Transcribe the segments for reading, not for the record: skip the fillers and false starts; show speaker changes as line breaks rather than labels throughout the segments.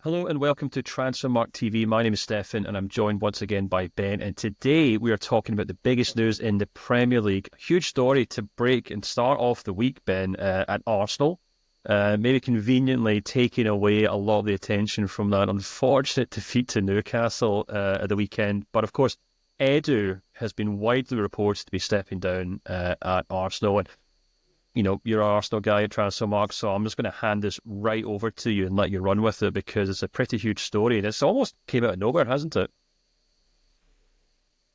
Hello and welcome to Transfermarkt TV. My name is Stefan and I'm joined once again by Ben. And today we are talking about the biggest news in the Premier League. Huge story to break and start off the week, Ben, at Arsenal. Maybe conveniently taking away a lot of the attention from that unfortunate defeat to Newcastle at the weekend. But of course, Edu has been widely reported to be stepping down at Arsenal. And you're an Arsenal guy at Transfermarkt, so I'm just going to hand this right over to you and let you run with it because it's a pretty huge story and it's almost came out of nowhere, hasn't it?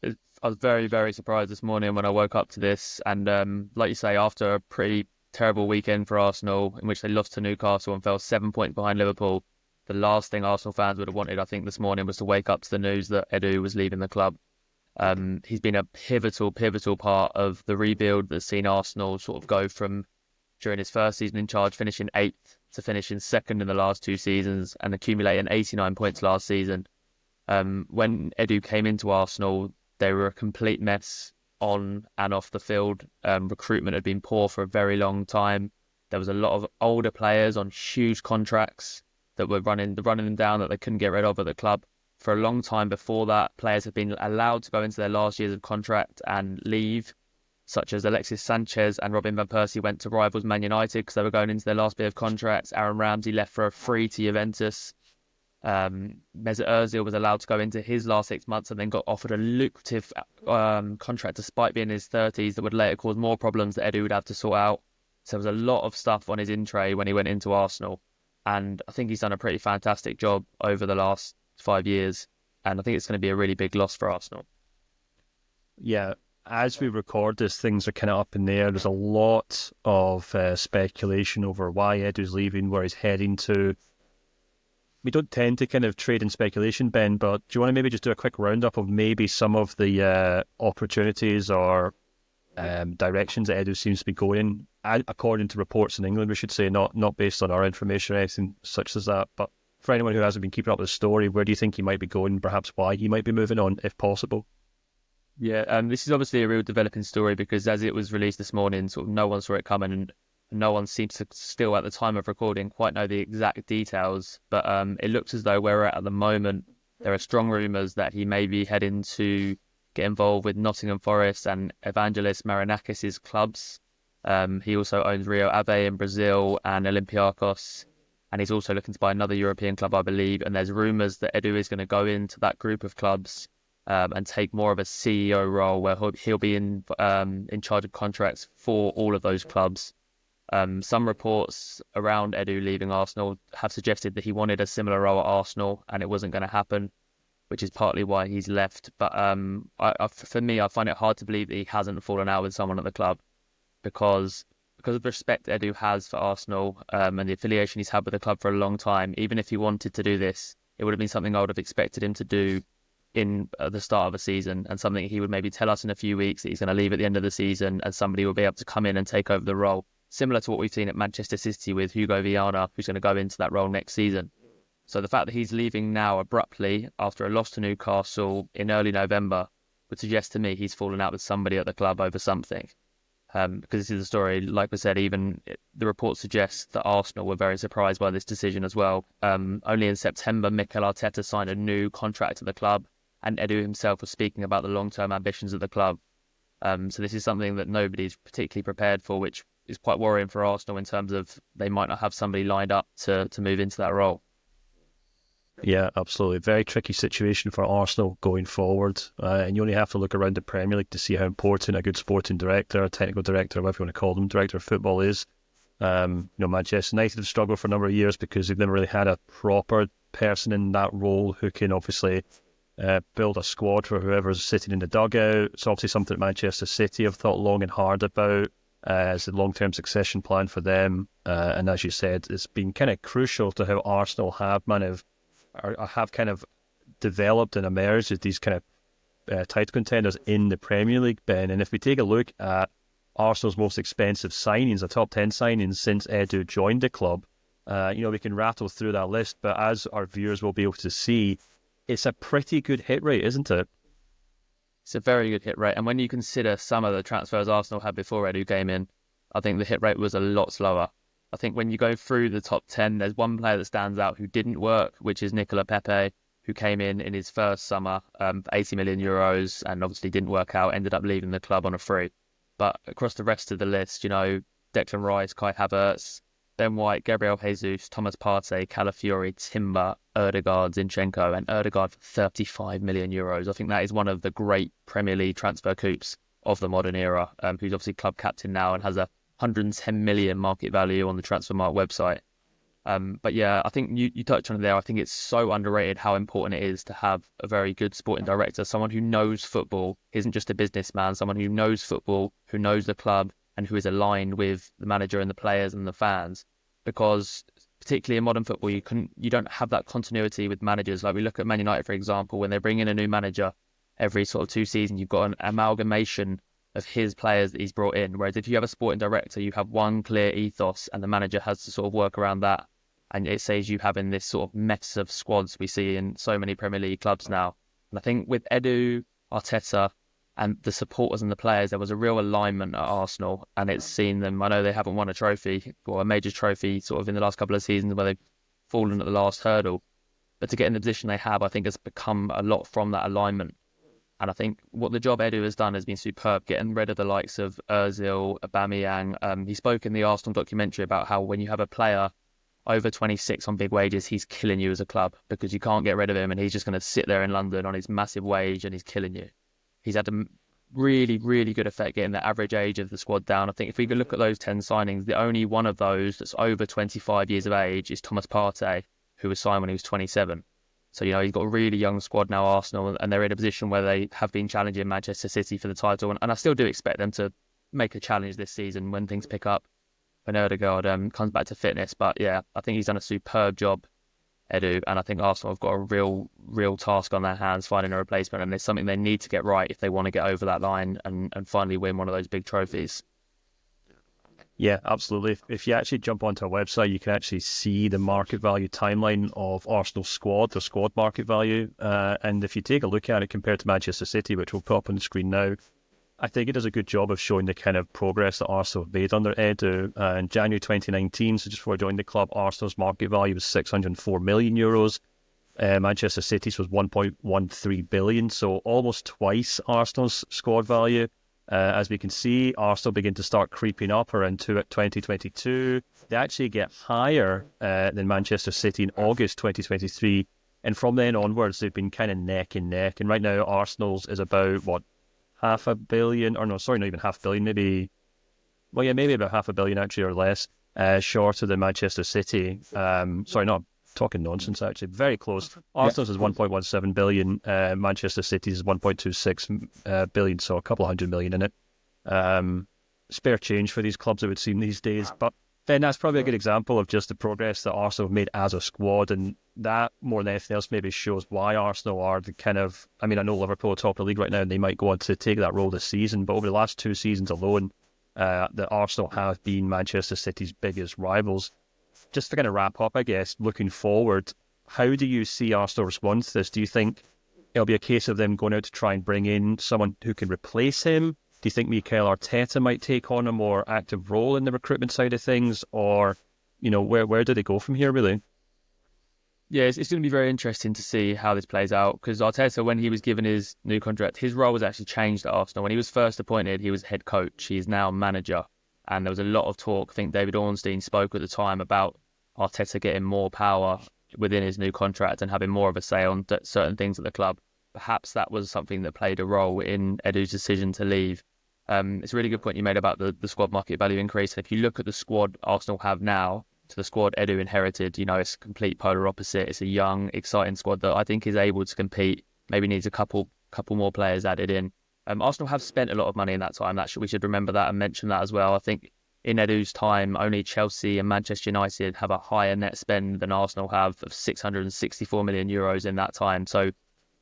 I was very, very surprised this morning when I woke up to this. And like you say, after a pretty terrible weekend for Arsenal, in which they lost to Newcastle and fell 7 points behind Liverpool, the last thing Arsenal fans would have wanted, I think, this morning was to wake up to the news that Edu was leaving the club. He's been a pivotal part of the rebuild that's seen Arsenal sort of go from, during his first season in charge, finishing eighth to finishing second in the last two seasons and accumulating 89 points last season. When Edu came into Arsenal, they were a complete mess on and off the field. Recruitment had been poor for a very long time. There was a lot of older players on huge contracts that were running them down that they couldn't get rid of at the club. For a long time before that, players have been allowed to go into their last years of contract and leave, such as Alexis Sanchez and Robin van Persie went to rivals Man United because they were going into their last bit of contracts. Aaron Ramsey left for a free to Juventus. Mesut Ozil was allowed to go into his last 6 months and then got offered a lucrative contract despite being in his 30s that would later cause more problems that Edu would have to sort out. So there was a lot of stuff on his in tray when he went into Arsenal. And I think he's done a pretty fantastic job over the last 5 years, and I think it's going to be a really big loss for Arsenal.
Yeah, as we record this, things are kind of up in the air. There's a lot of speculation over why Edu's leaving, where he's heading to. We don't tend to kind of trade in speculation, Ben, but do you want to maybe just do a quick roundup of maybe some of the opportunities or directions that Edu seems to be going in, according to reports in England, we should say, not based on our information or anything such as that, but for anyone who hasn't been keeping up with the story, where do you think he might be going? Perhaps why he might be moving on, if possible.
Yeah, this is obviously a real developing story because as it was released this morning, sort of no one saw it coming, and no one seems to still, at the time of recording, quite know the exact details. But it looks as though where we're at the moment, there are strong rumours that he may be heading to get involved with Nottingham Forest and Evangelos Marinakis' clubs. He also owns Rio Ave in Brazil and Olympiacos. And he's also looking to buy another European club, I believe. And there's rumours that Edu is going to go into that group of clubs and take more of a CEO role where he'll be in charge of contracts for all of those clubs. Some reports around Edu leaving Arsenal have suggested that he wanted a similar role at Arsenal and it wasn't going to happen, which is partly why he's left. But for me, I find it hard to believe that he hasn't fallen out with someone at the club because of the respect Edu has for Arsenal and the affiliation he's had with the club for a long time. Even if he wanted to do this, it would have been something I would have expected him to do in the start of a season, and something he would maybe tell us in a few weeks that he's going to leave at the end of the season, and somebody will be able to come in and take over the role, similar to what we've seen at Manchester City with Hugo Viana, who's going to go into that role next season. So the fact that he's leaving now abruptly after a loss to Newcastle in early November would suggest to me he's fallen out with somebody at the club over something. Because this is a story, like we said, even the report suggests that Arsenal were very surprised by this decision as well. Only in September, Mikel Arteta signed a new contract at the club, and Edu himself was speaking about the long-term ambitions of the club. So this is something that nobody's particularly prepared for, which is quite worrying for Arsenal in terms of they might not have somebody lined up to move into that role.
Yeah, absolutely. Very tricky situation for Arsenal going forward. And you only have to look around the Premier League to see how important a good sporting director, a technical director, whatever you want to call them, director of football is. Manchester United have struggled for a number of years because they've never really had a proper person in that role who can obviously build a squad for whoever's sitting in the dugout. It's obviously something that Manchester City have thought long and hard about as a long-term succession plan for them. And as you said, it's been kind of crucial to how Arsenal have kind of developed and emerged as these kind of title contenders in the Premier League, Ben. And if we take a look at Arsenal's most expensive signings, the top 10 signings since Edu joined the club, we can rattle through that list, but as our viewers will be able to see, it's a pretty good hit rate, isn't it?
It's a very good hit rate. And when you consider some of the transfers Arsenal had before Edu came in, I think the hit rate was a lot slower. I think when you go through the top 10, there's one player that stands out who didn't work, which is Nicola Pepe, who came in his first summer for 80 million euros and obviously didn't work out, ended up leaving the club on a free. But across the rest of the list, Declan Rice, Kai Havertz, Ben White, Gabriel Jesus, Thomas Partey, Calafiori, Timber, Ødegaard, Zinchenko, and Ødegaard for 35 million euros. I think that is one of the great Premier League transfer coups of the modern era, who's obviously club captain now and has a 110 million market value on the Transfermarkt website. But yeah, I think you touched on it there. I think it's so underrated how important it is to have a very good sporting director, someone who knows football, isn't just a businessman, someone who knows football, who knows the club, and who is aligned with the manager and the players and the fans. Because particularly in modern football, you don't have that continuity with managers. Like we look at Man United, for example, when they bring in a new manager every sort of 2 seasons, you've got an amalgamation of his players that he's brought in. Whereas if you have a sporting director, you have one clear ethos and the manager has to sort of work around that. And it saves you having this sort of mess of squads we see in so many Premier League clubs now. And I think with Edu, Arteta, and the supporters and the players, there was a real alignment at Arsenal, and it's seen them. I know they haven't won a trophy or a major trophy sort of in the last couple of seasons where they've fallen at the last hurdle. But to get in the position they have, I think has become a lot from that alignment. And I think what the job Edu has done has been superb, getting rid of the likes of Ozil, Aubameyang. He spoke in the Arsenal documentary about how when you have a player over 26 on big wages, he's killing you as a club because you can't get rid of him and he's just going to sit there in London on his massive wage and he's killing you. He's had a really, really good effect getting the average age of the squad down. I think if we could look at those 10 signings, the only one of those that's over 25 years of age is Thomas Partey, who was signed when he was 27. So, he's got a really young squad now, Arsenal, and they're in a position where they have been challenging Manchester City for the title. And I still do expect them to make a challenge this season when things pick up, when Ødegaard comes back to fitness. But yeah, I think he's done a superb job, Edu, and I think Arsenal have got a real task on their hands finding a replacement, and it's something they need to get right if they want to get over that line and finally win one of those big trophies.
Yeah, absolutely. If you actually jump onto our website, you can actually see the market value timeline of Arsenal's squad, the squad market value. And if you take a look at it compared to Manchester City, which we'll put up on the screen now, I think it does a good job of showing the kind of progress that Arsenal have made under Edu. In January 2019, so just before I joined the club, Arsenal's market value was 604 million euros. Manchester City's was 1.13 billion, so almost twice Arsenal's squad value. As we can see, Arsenal begin to start creeping up around 2022. They actually get higher than Manchester City in August 2023. And from then onwards, they've been kind of neck and neck. And right now, Arsenal's is about, $500 million, or no, sorry, not even $500 million, maybe about $500 million actually, or less, shorter than Manchester City. Sorry, not talking nonsense actually, very close. Arsenal's is 1.17 billion, Manchester City's is 1.26 billion, so a couple of $100 million in it. Spare change for these clubs, it would seem, these days. But then that's probably a good example of just the progress that Arsenal have made as a squad, and that more than anything else maybe shows why Arsenal are the kind of, I know Liverpool are top of the league right now and they might go on to take that role this season, but over the last 2 seasons alone, that Arsenal have been Manchester City's biggest rivals. Just to kind of wrap up, I guess, looking forward, how do you see Arsenal respond to this? Do you think it'll be a case of them going out to try and bring in someone who can replace him? Do you think Mikel Arteta might take on a more active role in the recruitment side of things? Or, where do they go from here, really?
Yeah, it's going to be very interesting to see how this plays out, because Arteta, when he was given his new contract, his role was actually changed at Arsenal. When he was first appointed, he was head coach. He's now manager. And there was a lot of talk. I think David Ornstein spoke at the time about Arteta getting more power within his new contract and having more of a say on certain things at the club. Perhaps that was something that played a role in Edu's decision to leave. It's a really good point you made about the squad market value increase. And if you look at the squad Arsenal have now to the squad Edu inherited, it's a complete polar opposite. It's a young, exciting squad that I think is able to compete. Maybe needs a couple more players added in. Arsenal have spent a lot of money in that time. We should remember that and mention that as well. I think in Edu's time, only Chelsea and Manchester United have a higher net spend than Arsenal have of 664 million euros in that time. So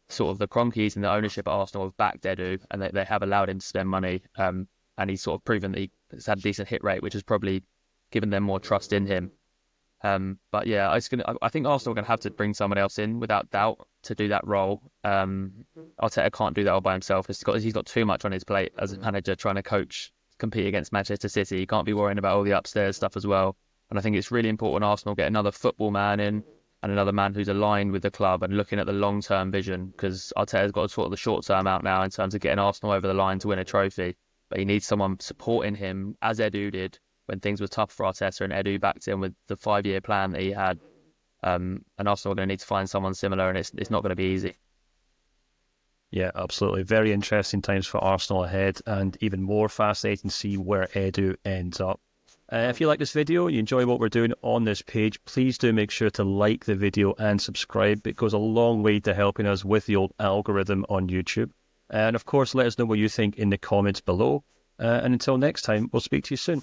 sort of the Cronkies and the ownership at Arsenal have backed Edu, and they have allowed him to spend money. And he's sort of proven that he's had a decent hit rate, which has probably given them more trust in him. But yeah, I think Arsenal are going to have to bring someone else in without doubt to do that role. Arteta can't do that all by himself. He's got too much on his plate as a manager, trying to compete against Manchester City. He can't be worrying about all the upstairs stuff as well. And I think it's really important Arsenal get another football man in and another man who's aligned with the club and looking at the long-term vision, because Arteta's got to sort of the short-term out now in terms of getting Arsenal over the line to win a trophy. But he needs someone supporting him, as Edu did when things were tough for Arteta, and Edu backed in with the 5-year plan that he had. And Arsenal are going to need to find someone similar, and it's not going to be easy.
Yeah, absolutely. Very interesting times for Arsenal ahead, and even more fascinating to see where Edu ends up. If you like this video, you enjoy what we're doing on this page, please do make sure to like the video and subscribe. It goes a long way to helping us with the old algorithm on YouTube. And of course, let us know what you think in the comments below. And until next time, we'll speak to you soon.